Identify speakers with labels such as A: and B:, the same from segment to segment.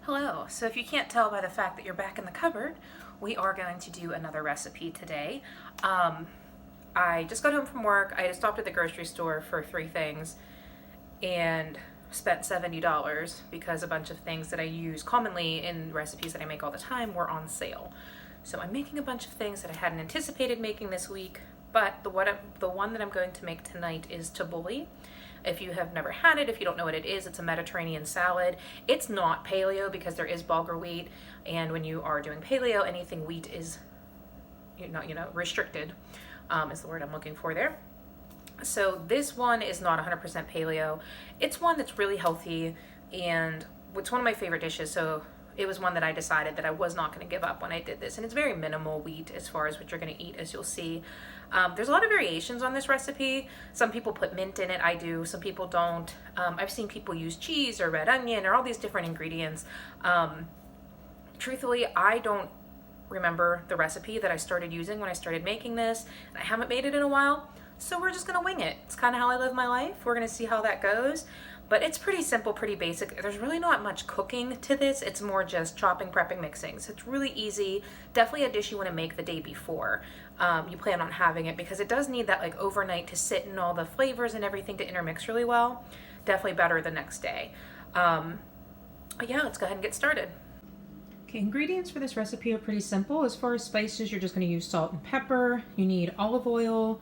A: Hello. So if you can't tell by the fact that you're back in the cupboard, we are going to do another recipe today. I just got home from work. I stopped at the grocery store for three things and spent $70 because a bunch of things that I use commonly in recipes that I make all the time were on sale. So I'm making a bunch of things that I hadn't anticipated making this week, but the one that I'm going to make tonight is tabouli. If you have never had it, if you don't know what it is, it's a Mediterranean salad. It's not paleo because there is bulgur wheat, and when you are doing paleo, anything wheat is restricted, is the word I'm looking for there. So this one is not 100% paleo. It's one that's really healthy, and it's one of my favorite dishes, so it was one that I decided that I was not going to give up when I did this. And it's very minimal wheat as far as what you're going to eat, as you'll see. There's a lot of variations on this recipe. Some people put mint in it. I do. Some people don't. I've seen people use cheese or red onion or all these different ingredients. Truthfully, I don't remember the recipe that I started using when I started making this. And I haven't made it in a while. So we're just going to wing it. It's kind of how I live my life. We're going to see how that goes. But it's pretty simple, pretty basic. There's really not much cooking to this. It's more just chopping, prepping, mixing. So it's really easy. Definitely a dish you want to make the day before you plan on having it, because it does need that like overnight to sit in all the flavors and everything to intermix really well. Definitely better the next day. But yeah, let's go ahead and get started. Okay, ingredients for this recipe are pretty simple. As far as spices, you're just going to use salt and pepper. You need olive oil.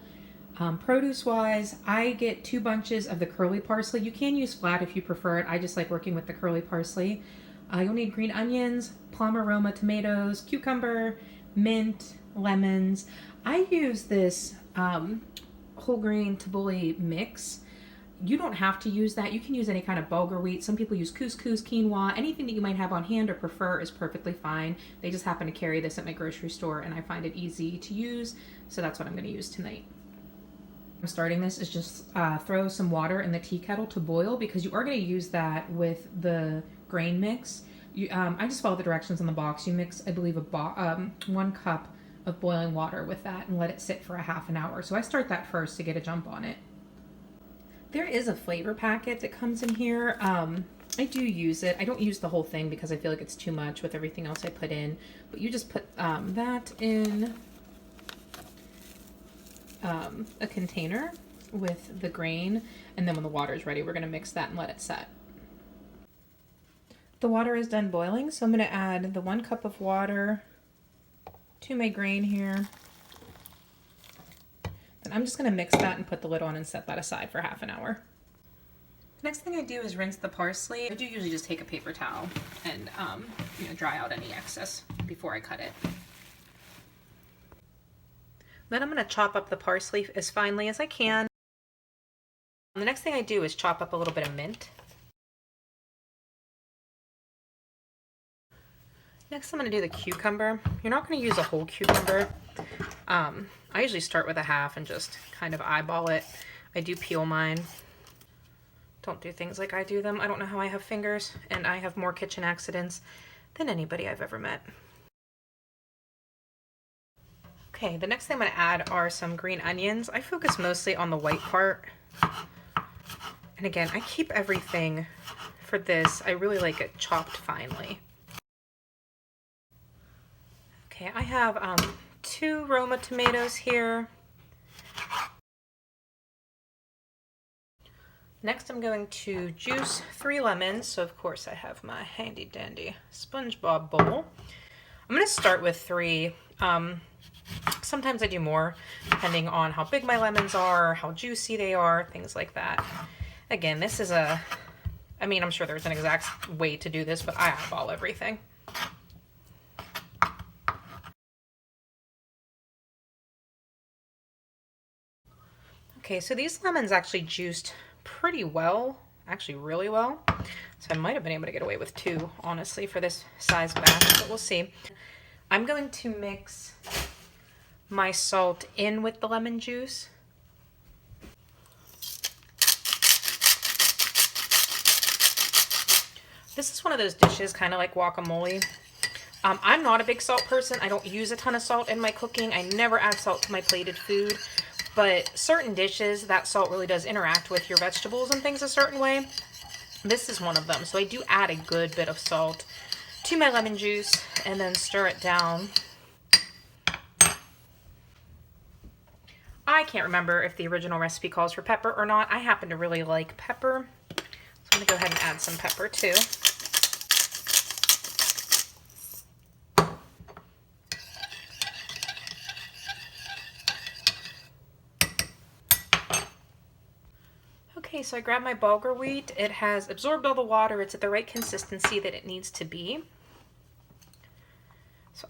A: Produce-wise, I get 2 bunches of the curly parsley. You can use flat if you prefer it. I just like working with the curly parsley. You'll need green onions, plum aroma tomatoes, cucumber, mint, lemons. I use this whole grain tabouli mix. You don't have to use that. You can use any kind of bulgur wheat. Some people use couscous, quinoa. Anything that you might have on hand or prefer is perfectly fine. They just happen to carry this at my grocery store, and I find it easy to use, so that's what I'm going to use tonight. Starting this is just throw some water in the tea kettle to boil, because you are going to use that with the grain mix. I just follow the directions on the box. You mix, I believe, 1 cup of boiling water with that and let it sit for a half an hour. So I start that first to get a jump on it. There is a flavor packet that comes in here. I do use it. I don't use the whole thing because I feel like it's too much with everything else I put in. But you just put that in a container with the grain, and then when the water is ready, we're going to mix that and let it set. The water is done boiling, so I'm going to add the 1 cup of water to my grain here. Then I'm just going to mix that and put the lid on and set that aside for half an hour. Next thing I do is rinse the parsley. I do usually just take a paper towel and dry out any excess before I cut it. Then I'm going to chop up the parsley as finely as I can. The next thing I do is chop up a little bit of mint. Next I'm going to do the cucumber. You're not going to use a whole cucumber. I usually start with a half and just kind of eyeball it. I do peel mine. Don't do things like I do them. I don't know how I have fingers, and I have more kitchen accidents than anybody I've ever met. Okay, the next thing I'm going to add are some green onions. I focus mostly on the white part. And again, I keep everything for this. I really like it chopped finely. Okay, I have 2 Roma tomatoes here. Next, I'm going to juice 3 lemons. So of course I have my handy dandy SpongeBob bowl. I'm going to start with 3. Sometimes I do more, depending on how big my lemons are, how juicy they are, things like that. Again, this is I'm sure there's an exact way to do this, but I eyeball everything. Okay, so these lemons actually juiced pretty well, actually really well. So I might have been able to get away with 2, honestly, for this size batch, but we'll see. I'm going to mix my salt in with the lemon juice. This is one of those dishes, kind of like guacamole. I'm not a big salt person. I don't use a ton of salt in my cooking. I never add salt to my plated food. But certain dishes, that salt really does interact with your vegetables and things a certain way. This is one of them. So I do add a good bit of salt to my lemon juice and then stir it down. I can't remember if the original recipe calls for pepper or not. I happen to really like pepper. So I'm going to go ahead and add some pepper too. Okay, so I grabbed my bulgur wheat. It has absorbed all the water. It's at the right consistency that it needs to be. So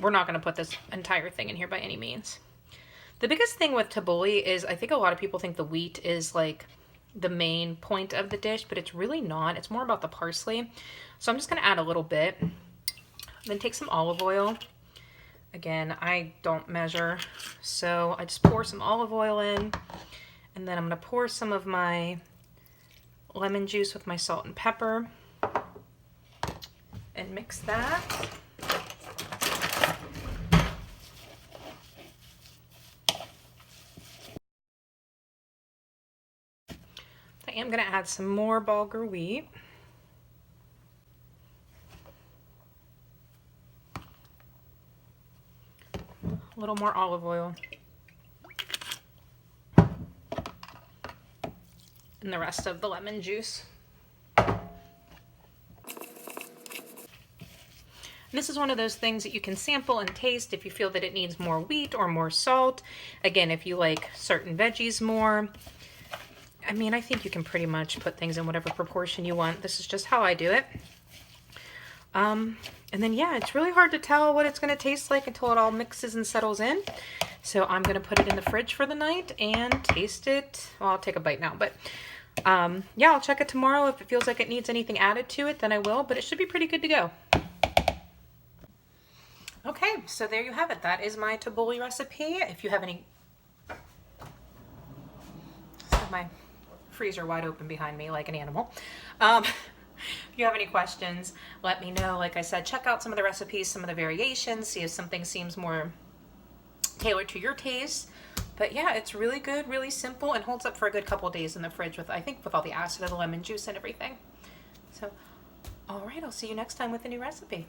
A: we're not gonna put this entire thing in here by any means. The biggest thing with tabbouleh is I think a lot of people think the wheat is like the main point of the dish, but it's really not. It's more about the parsley. So I'm just gonna add a little bit. Then take some olive oil. Again, I don't measure, so I just pour some olive oil in. And then I'm going to pour some of my lemon juice with my salt and pepper and mix that. I am going to add some more bulgur wheat. A little more olive oil. And the rest of the lemon juice. And this is one of those things that you can sample and taste if you feel that it needs more wheat or more salt. Again, if you like certain veggies more. I mean, I think you can pretty much put things in whatever proportion you want. This is just how I do it. And then, yeah, it's really hard to tell what it's going to taste like until it all mixes and settles in. So I'm going to put it in the fridge for the night and taste it. Well, I'll take a bite now, but yeah, I'll check it tomorrow. If it feels like it needs anything added to it, then I will, but it should be pretty good to go. Okay, so there you have it. That is my tabouli recipe. If you have any... my freezer wide open behind me like an animal. If you have any questions, let me know. Like I said, check out some of the recipes, some of the variations, see if something seems more tailored to your taste. But yeah, it's really good, really simple, and holds up for a good couple days in the fridge with, I think, with all the acid of the lemon juice and everything. So, all right, I'll see you next time with a new recipe.